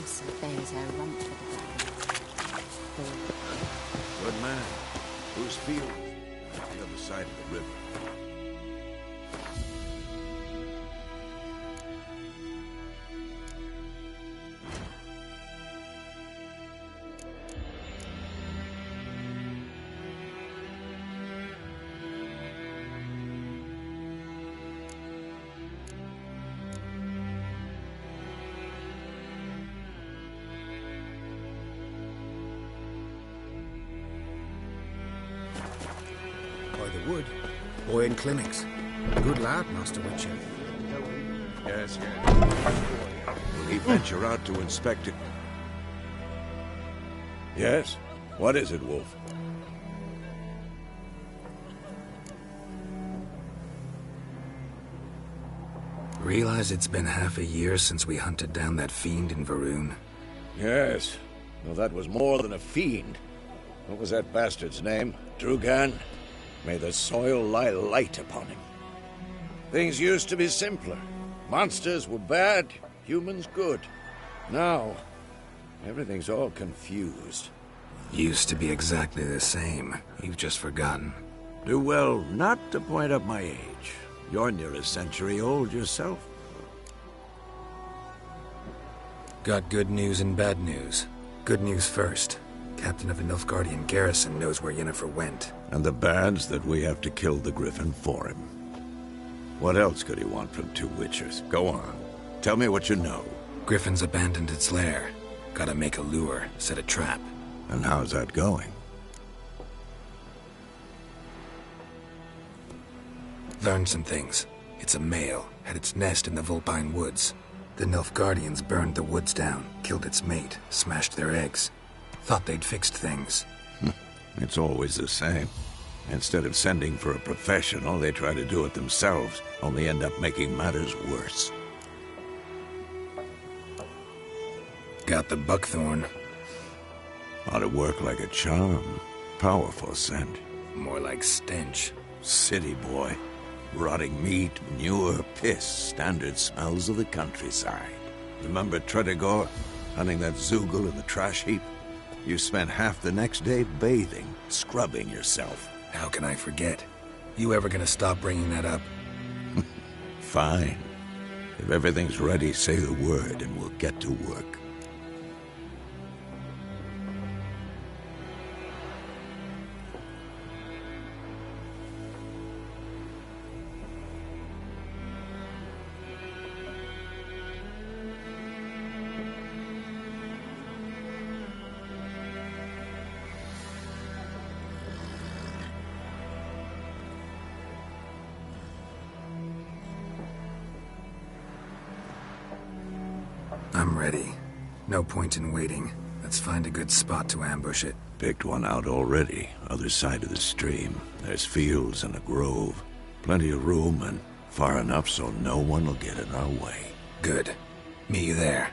also bears her rump to the ground. Good man. Whose field? On the other side of the river. Wood. Boy in clinics. Good lad, Master Witcher. Yes, yes. Will he venture out to inspect it? Yes? What is it, Wolf? Realize it's been half a year since we hunted down that fiend in Varun? Yes. Well, that was more than a fiend. What was that bastard's name? Drugan? May the soil lie light upon him. Things used to be simpler. Monsters were bad, humans good. Now, everything's all confused. Used to be exactly the same. You've just forgotten. Do well not to point up my age. You're near a century old yourself. Got good news and bad news. Good news first. Captain of a Nilfgaardian garrison knows where Yennefer went. And the bad's that we have to kill the Griffin for him. What else could he want from two Witchers? Go on. Tell me what you know. Griffin's abandoned its lair. Gotta make a lure, set a trap. And how's that going? Learned some things. It's a male, had its nest in the Vulpine Woods. The Nilfgaardians burned the woods down, killed its mate, smashed their eggs. Thought they'd fixed things. It's always the same. Instead of sending for a professional, they try to do it themselves, only end up making matters worse. Got the buckthorn. Ought to work like a charm. Powerful scent. More like stench. City boy. Rotting meat, manure, piss, standard smells of the countryside. Remember Tredegor, hunting that Zoogle in the trash heap? You spent half the next day bathing, scrubbing yourself. How can I forget? You ever gonna stop bringing that up? Fine. If everything's ready, say the word and we'll get to work. I'm ready. No point in waiting. Let's find a good spot to ambush it. Picked one out already, other side of the stream. There's fields and a grove. Plenty of room and far enough so no one will get in our way. Good. Meet you there.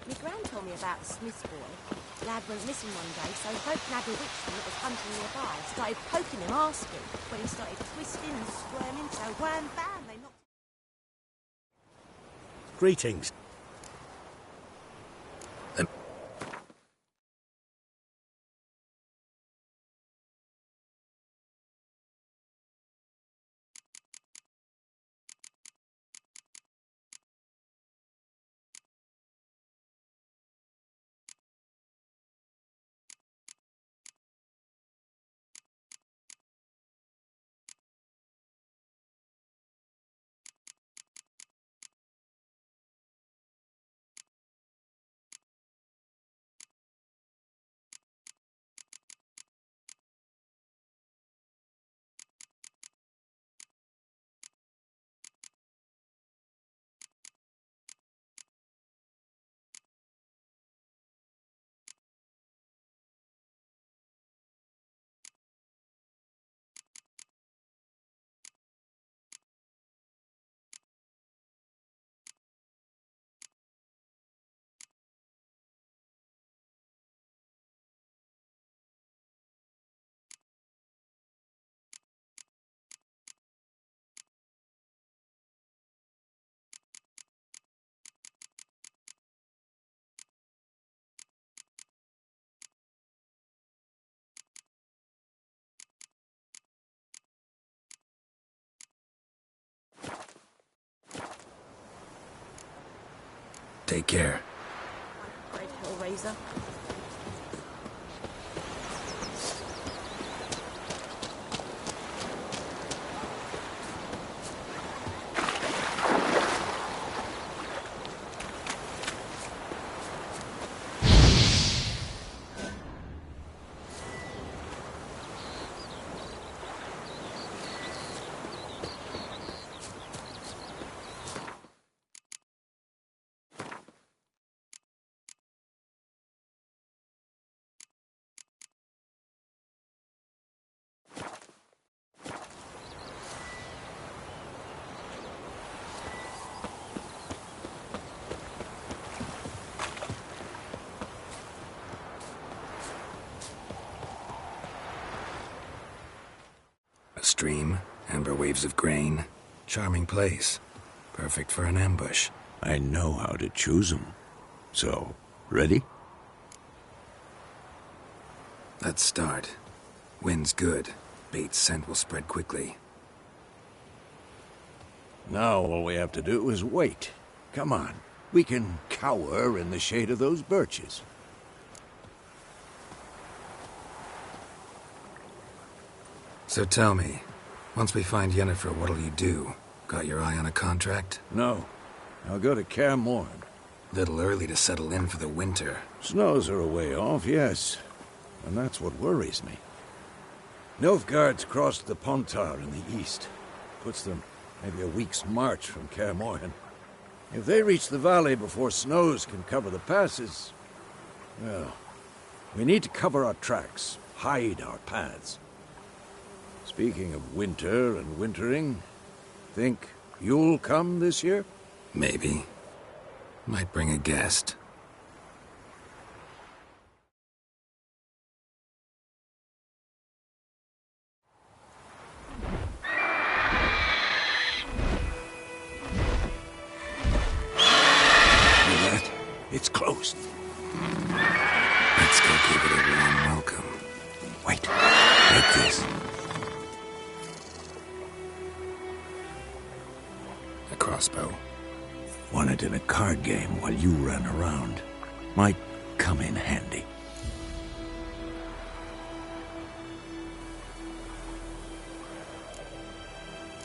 My gran told me about the Smith's boy. Lad went missing one day, so folk nabbed a witchman that was hunting nearby. Started poking him, asking. When he started twisting and squirming, so wham bam, they knocked Greetings. Take care. Great Hellraiser. A stream, amber waves of grain. Charming place. Perfect for an ambush. I know how to choose 'em. So, ready? Let's start. Wind's good. Bait's scent will spread quickly. Now all we have to do is wait. Come on. We can cower in the shade of those birches. So tell me, once we find Yennefer, what'll you do? Got your eye on a contract? No. I'll go to Kaer Morhen. Little early to settle in for the winter. Snows are a way off, yes. And that's what worries me. Nilfgaard's crossed the Pontar in the east. Puts them maybe a week's march from Kaer Morhen. If they reach the valley before snows can cover the passes, well, we need to cover our tracks, hide our paths. Speaking of winter and wintering, think you'll come this year? Maybe. Might bring a guest. It's closed. Let's go give it a warm welcome. Wait, like this. A crossbow. Won it in a card game while you ran around. Might come in handy.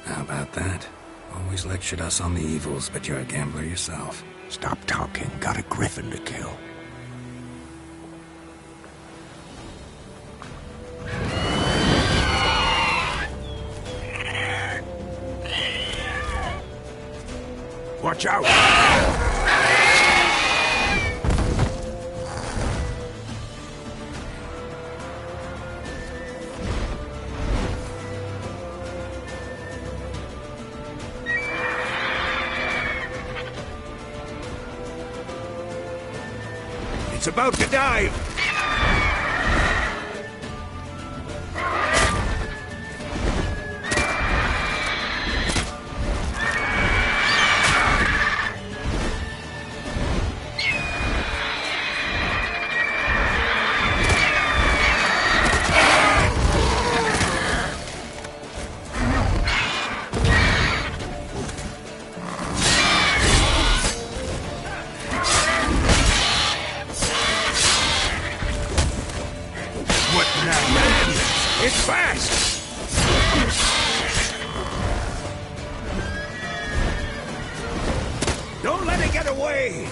How about that? Always lectured us on the evils, but you're a gambler yourself. Stop talking. Got a griffin to kill. Watch out! It's about to dive! Get away!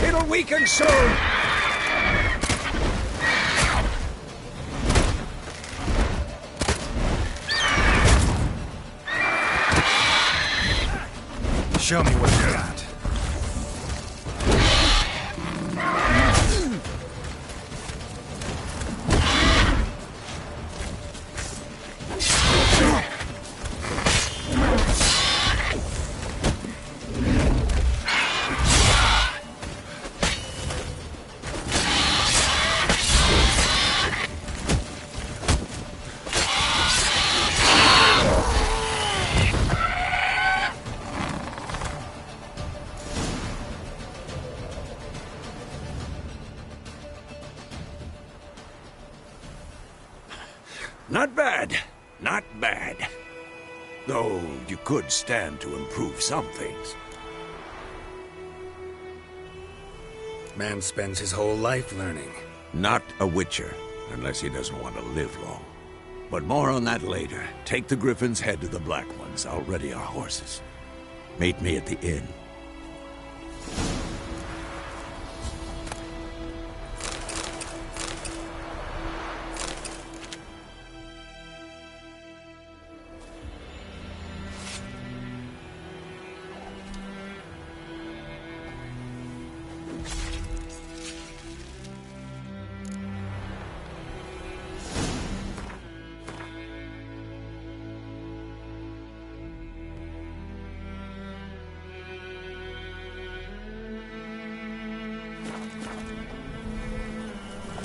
It'll weaken soon! Show me what you got. Not bad. Not bad. Though you could stand to improve some things. Man spends his whole life learning. Not a Witcher, unless he doesn't want to live long. But more on that later. Take the Griffin's head to the Black Ones. I'll ready our horses. Meet me at the inn.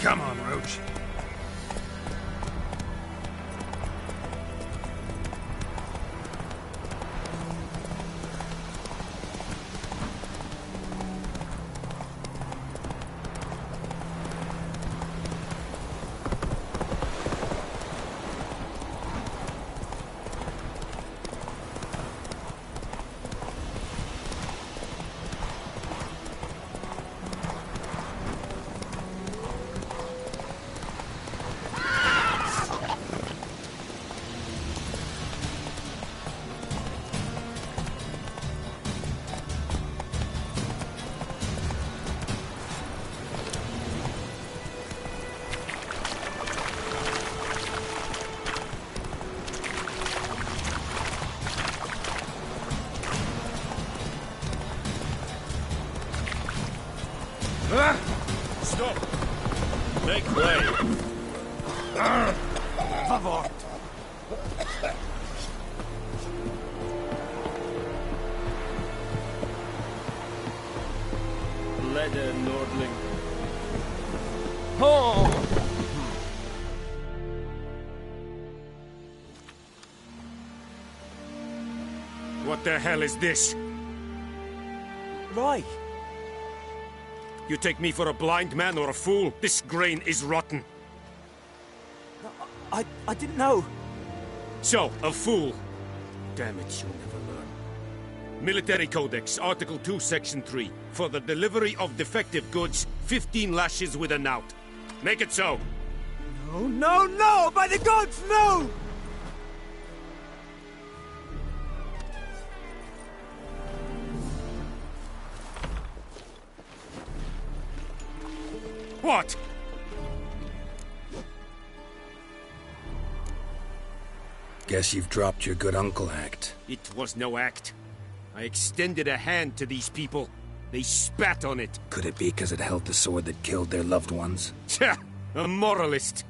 Come on, Roach. Stop! Make way! Favor. Leather, Nordling. Oh! What the hell is this? Right. You take me for a blind man or a fool? This grain is rotten. I didn't know. So, a fool. Damn it, you'll never learn. Military Codex, Article 2, Section 3. For the delivery of defective goods, 15 lashes with a knout. Make it so. No, no, no! By the gods, no! What? Guess you've dropped your good uncle act. It was no act. I extended a hand to these people. They spat on it. Could it be because it held the sword that killed their loved ones? Tja, a moralist.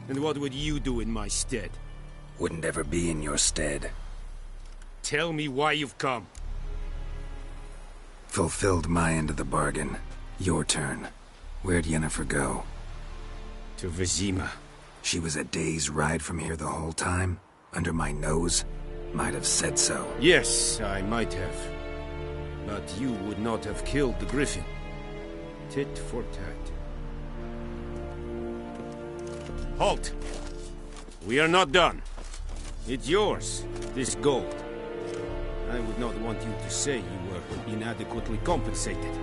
And what would you do in my stead? Wouldn't ever be in your stead. Tell me why you've come. Fulfilled my end of the bargain. Your turn. Where'd Yennefer go? To Vizima. She was a day's ride from here the whole time? Under my nose? Might have said so. Yes, I might have. But you would not have killed the griffin. Tit for tat. Halt! We are not done. It's yours, this gold. I would not want you to say you were inadequately compensated.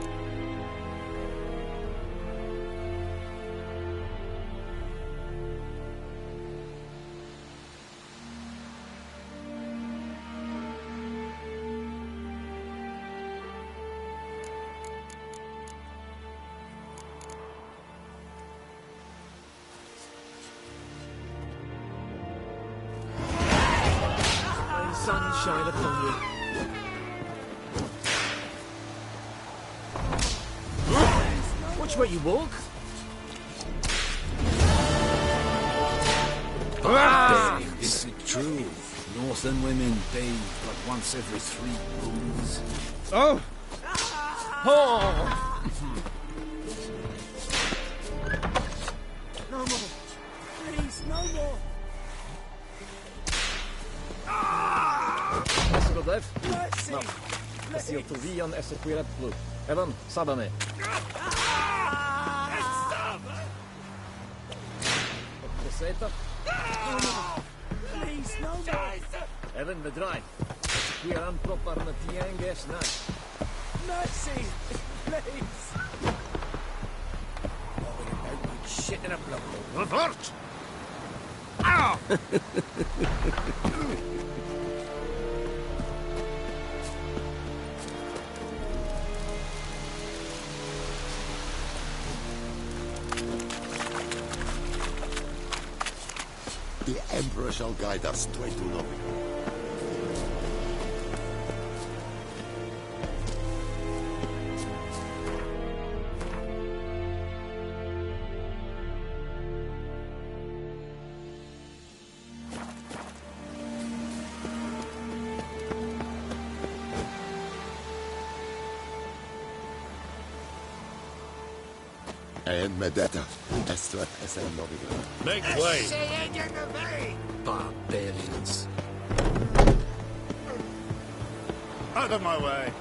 Sunshine upon you. Which way you walk? Is it true? Northern women bathe but once every 3 moons. Oh! Oh! No more. Please, no more. Lev. No. Kasi to Vian effektuerat blod. Evan, Sabane. Opgeseta. Please, no more. Evan, bedrijf. Hier aan proppar met Tianges na. Mercy, please. Shit in a blow. Revert! Ow! The Emperor shall guide us straight to Novigrad. And Medetta, Estra, SM Novigrad. Make way! Barbarians. Out of my way!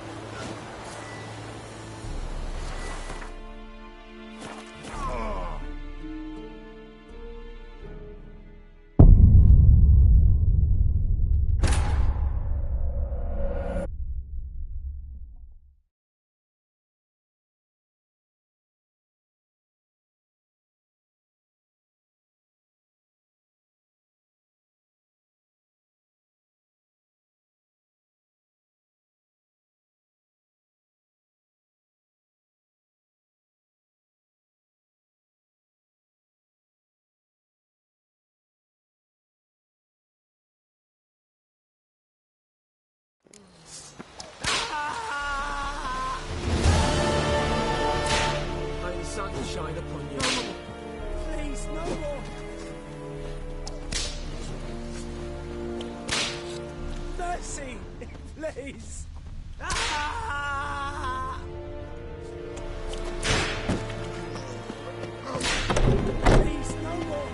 Sunshine upon you. Please, no more. Mercy, please. Please, no more.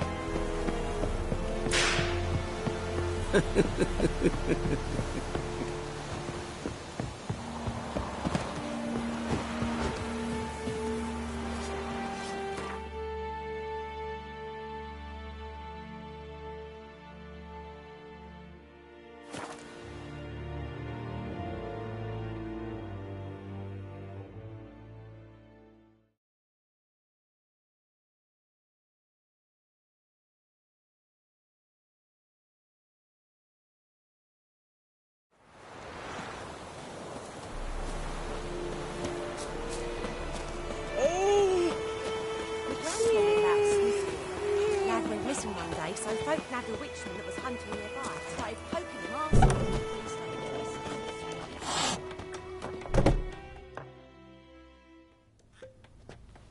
nagged a witchman that was hunting nearby. Started poking him arsehole.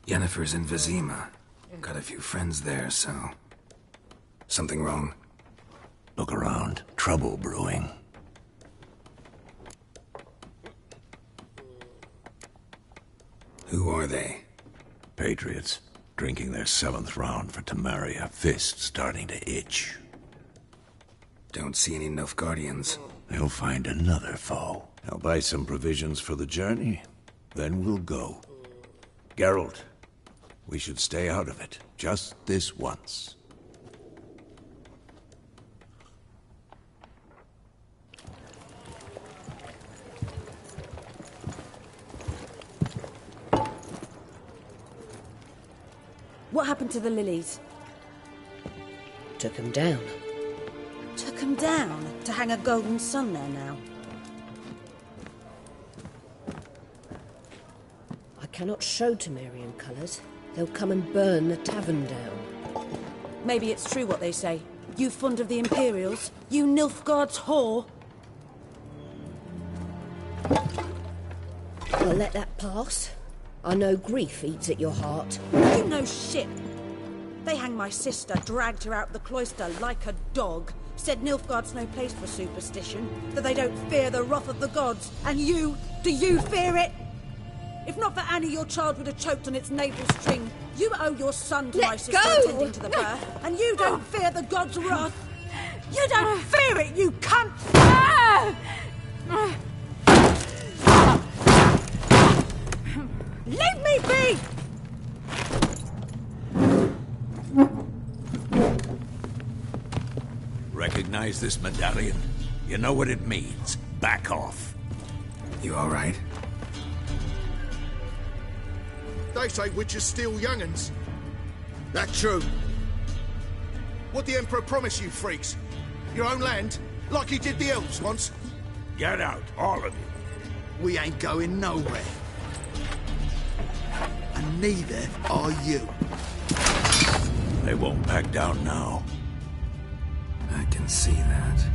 Yennefer's in Vizima. Got a few friends there, so... Something wrong? Look around. Trouble brewing. Who are they? Patriots. Drinking their 7th round for Tamaria. Fist starting to itch. Don't see any Nilfgaardians. They'll find another foe. I'll buy some provisions for the journey. Then we'll go. Geralt, we should stay out of it. Just this once. What happened to the lilies? Took him down. Took them down to hang a golden sun there now. I cannot show Temerian colours. They'll come and burn the tavern down. Maybe it's true what they say. You fond of the Imperials? You Nilfgaard's whore? I'll let that pass. I know grief eats at your heart. You know shit. They hanged my sister, dragged her out the cloister like a dog. Said Nilfgaard's no place for superstition, that they don't fear the wrath of the gods. And you, do you fear it? If not for Annie, your child would have choked on its navel string. You owe your son to my sister attending to the birth, and you don't fear the gods' wrath. You don't fear it, you cunt! Leave me be! Recognize this medallion? You know what it means. Back off. You all right? They say witches steal young'uns. That true? What the Emperor promise you, freaks? Your own land? Like he did the elves once? Get out, all of you. We ain't going nowhere. And neither are you. They won't back down now. I can see that.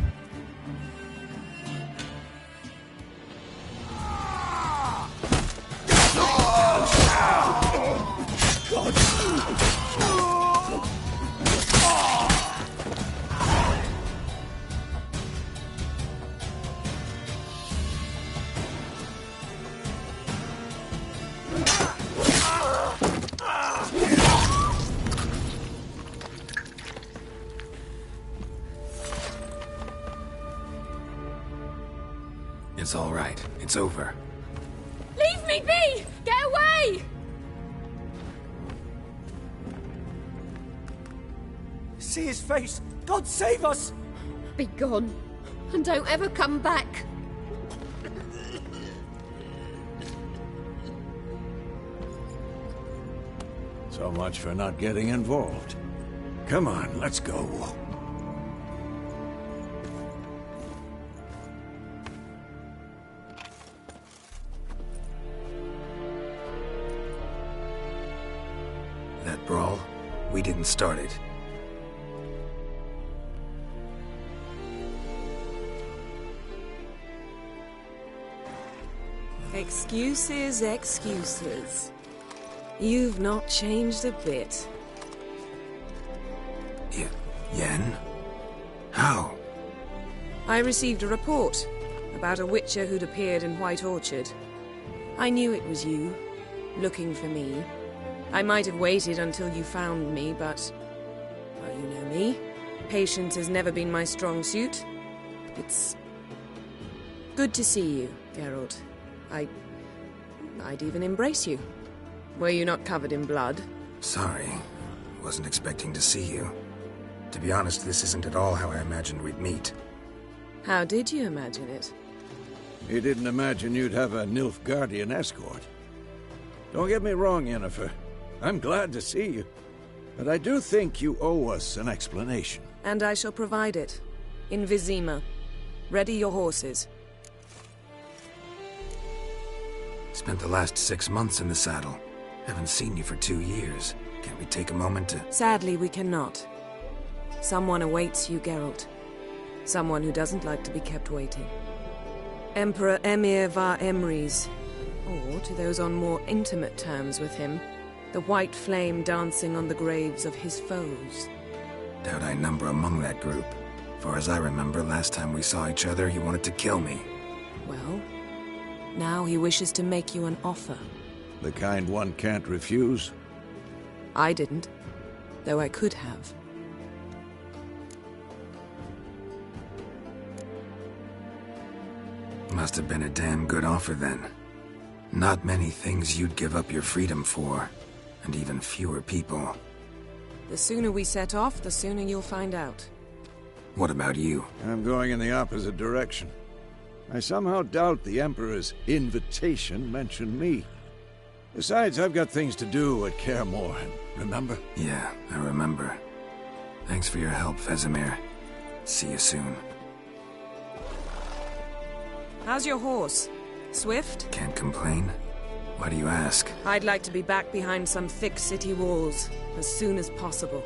It's all right. It's over. Leave me be! Get away! See his face! God save us! Be gone, and don't ever come back. So much for not getting involved. Come on, let's go. That brawl, we didn't start it. Excuses, excuses. You've not changed a bit. Yen? How? I received a report about a witcher who'd appeared in White Orchard. I knew it was you, looking for me. I might have waited until you found me, but... well, you know me. Patience has never been my strong suit. It's... good to see you, Geralt. I'd even embrace you. Were you not covered in blood? Sorry. Wasn't expecting to see you. To be honest, this isn't at all how I imagined we'd meet. How did you imagine it? You didn't imagine you'd have a Nilfgaardian escort. Don't get me wrong, Yennefer. I'm glad to see you. But I do think you owe us an explanation. And I shall provide it. In Vizima. Ready your horses. Spent the last 6 months in the saddle. Haven't seen you for 2 years. Can't we take a moment to... Sadly, we cannot. Someone awaits you, Geralt. Someone who doesn't like to be kept waiting. Emperor Emir var Emrys, or, to those on more intimate terms with him, the white flame dancing on the graves of his foes. Doubt I number among that group. Far as I remember, last time we saw each other, he wanted to kill me. Well, now he wishes to make you an offer. The kind one can't refuse? I didn't, though I could have. Must have been a damn good offer then. Not many things you'd give up your freedom for, and even fewer people. The sooner we set off, the sooner you'll find out. What about you? I'm going in the opposite direction. I somehow doubt the Emperor's invitation mentioned me. Besides, I've got things to do at Kaer Morhen, remember? Yeah, I remember. Thanks for your help, Vesemir. See you soon. How's your horse? Swift? Can't complain. Why do you ask? I'd like to be back behind some thick city walls, as soon as possible.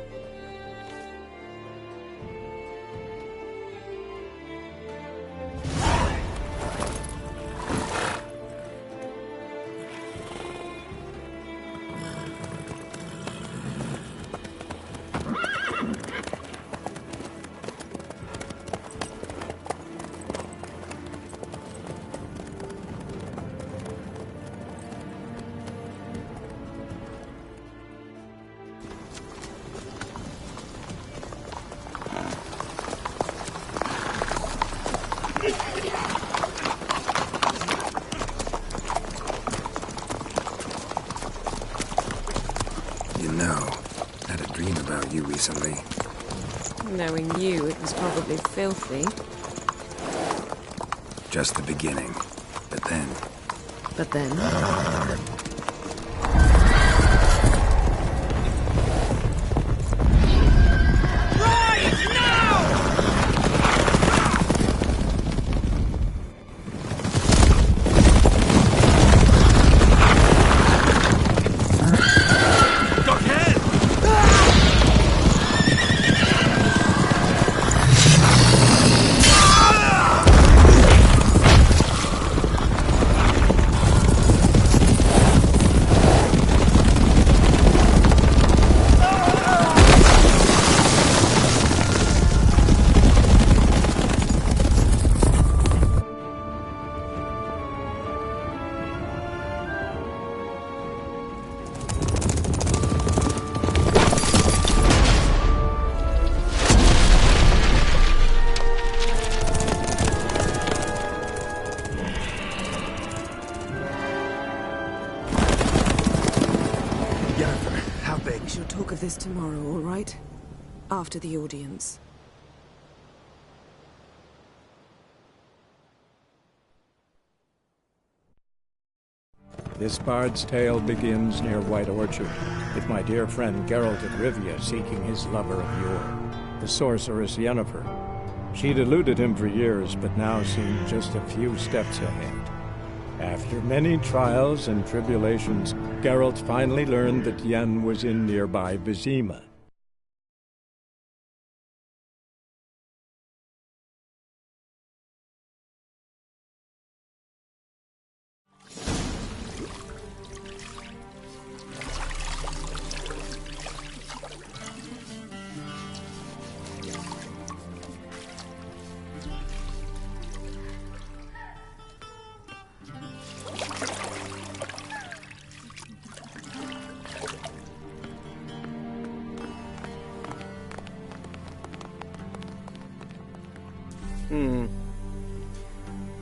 Recently. Knowing you, it was probably filthy. Just the beginning. But then... But then? This tomorrow, all right? After the audience. This bard's tale begins near White Orchard, with my dear friend Geralt of Rivia seeking his lover of yore, the sorceress Yennefer. She'd eluded him for years, but now seemed just a few steps ahead. After many trials and tribulations, Geralt finally learned that Yen was in nearby Vizima.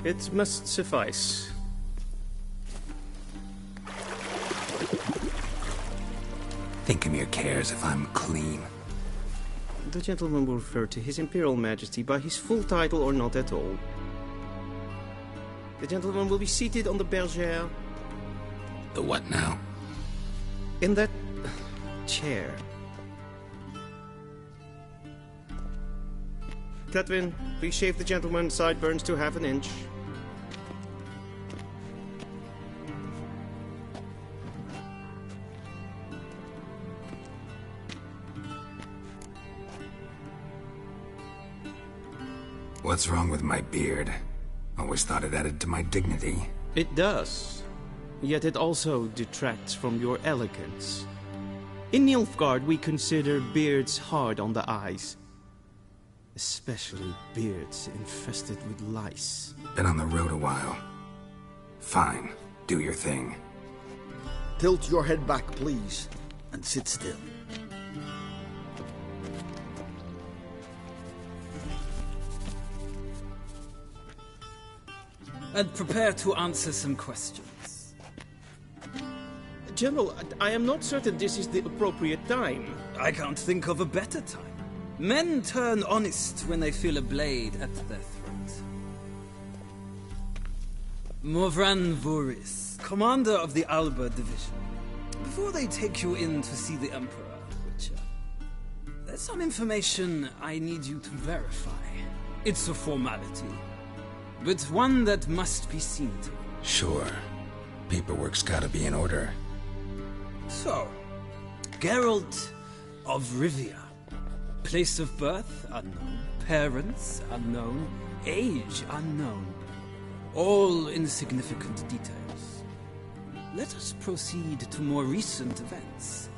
It must suffice. Thinkemere cares if I'm clean. The gentleman will refer to His Imperial Majesty by his full title or not at all. The gentleman will be seated on the bergère. The what now? In that chair. Cletwin, please shave the gentleman's sideburns to half an inch. What's wrong with my beard? Always thought it added to my dignity. It does. Yet it also detracts from your elegance. In Nilfgaard, we consider beards hard on the eyes. Especially beards infested with lice. Been on the road a while. Fine, do your thing. Tilt your head back, please, and sit still. And prepare to answer some questions. General, I am not certain this is the appropriate time. I can't think of a better time. Men turn honest when they feel a blade at their throat. Morvran Voris, commander of the Alba Division. Before they take you in to see the Emperor, Witcher, there's some information I need you to verify. It's a formality, but one that must be seen to. Sure. Paperwork's gotta be in order. So, Geralt of Rivia. Place of birth, unknown. Parents, unknown. Age, unknown. All insignificant details. Let us proceed to more recent events.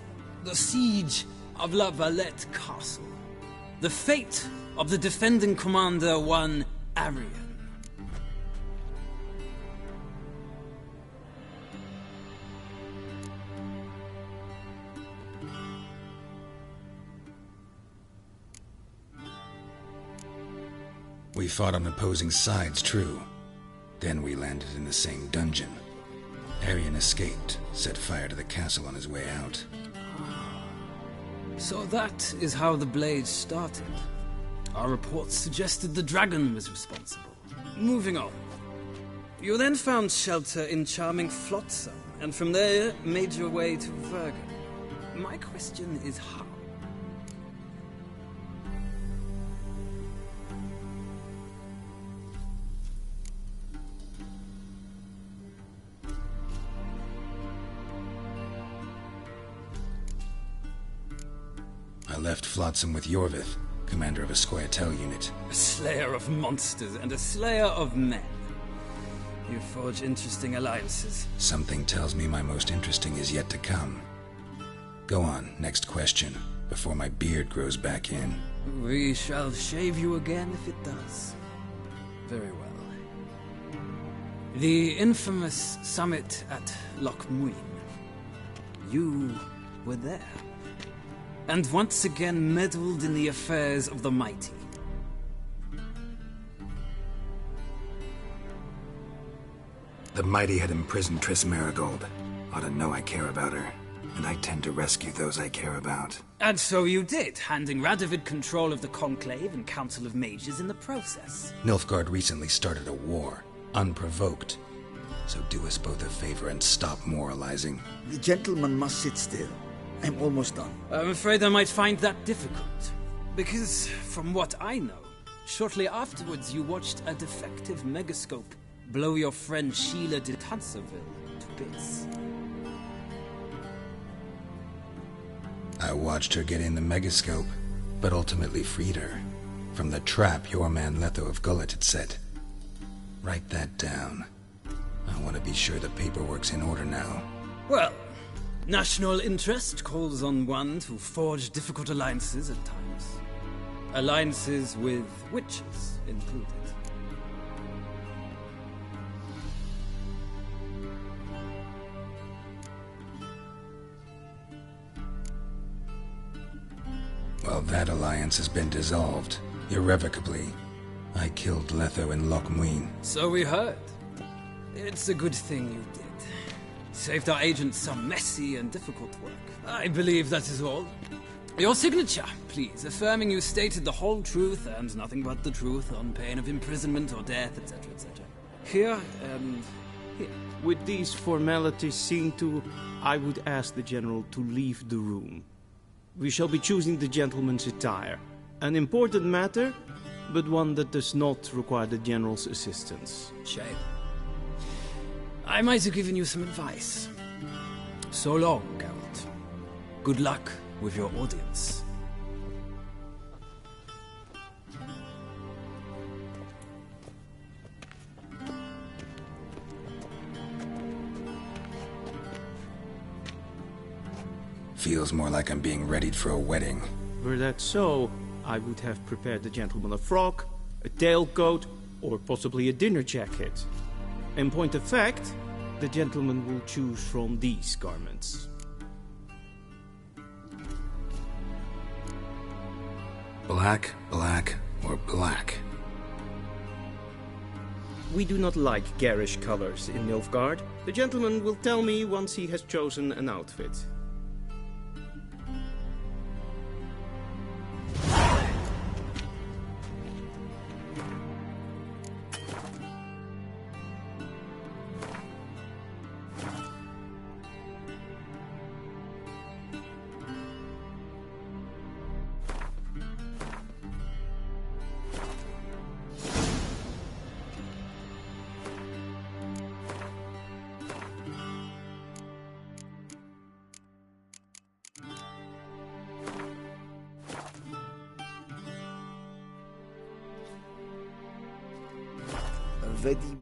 The siege of La Valette Castle. The fate of the defending commander, one Arian. We fought on opposing sides, true. Then we landed in the same dungeon. Arian escaped, set fire to the castle on his way out. So that is how the blade started. Our reports suggested the dragon was responsible. Moving on. You then found shelter in charming Flotsam, and from there made your way to Vergen. My question is how? I left Flotsam with Yorvith, commander of a Scoia'tael unit. A slayer of monsters and a slayer of men. You forge interesting alliances. Something tells me my most interesting is yet to come. Go on, next question, before my beard grows back in. We shall shave you again if it does. Very well. The infamous summit at Loch Muin. You were there. And once again meddled in the affairs of the mighty. The mighty had imprisoned Triss Marigold. Ought to know I care about her, and I tend to rescue those I care about. And so you did, handing Radovid control of the Conclave and Council of Mages in the process. Nilfgaard recently started a war, unprovoked. So do us both a favor and stop moralizing. The gentleman must sit still. I'm almost done. I'm afraid I might find that difficult. Because, from what I know, shortly afterwards you watched a defective megascope blow your friend Sheila de Tanserville to bits. I watched her get in the megascope, but ultimately freed her from the trap your man Letho of Gullet had set. Write that down. I want to be sure the paperwork's in order now. Well, national interest calls on one to forge difficult alliances at times. Alliances with witches included. Well, that alliance has been dissolved, irrevocably. I killed Letho in Loch Muin. So we heard. It's a good thing you did. Saved our agents some messy and difficult work. I believe that is all. Your signature, please, affirming you stated the whole truth and nothing but the truth on pain of imprisonment or death, etc., etc. Here and here. With these formalities seen to, I would ask the General to leave the room. We shall be choosing the gentleman's attire. An important matter, but one that does not require the General's assistance. Shame. I might have given you some advice. So long, Geralt. Good luck with your audience. Feels more like I'm being readied for a wedding. Were that so, I would have prepared the gentleman a frock, a tailcoat, or possibly a dinner jacket. In point of fact, the gentleman will choose from these garments. Black, black, or black? We do not like garish colors in Nilfgaard. The gentleman will tell me once he has chosen an outfit. Vedi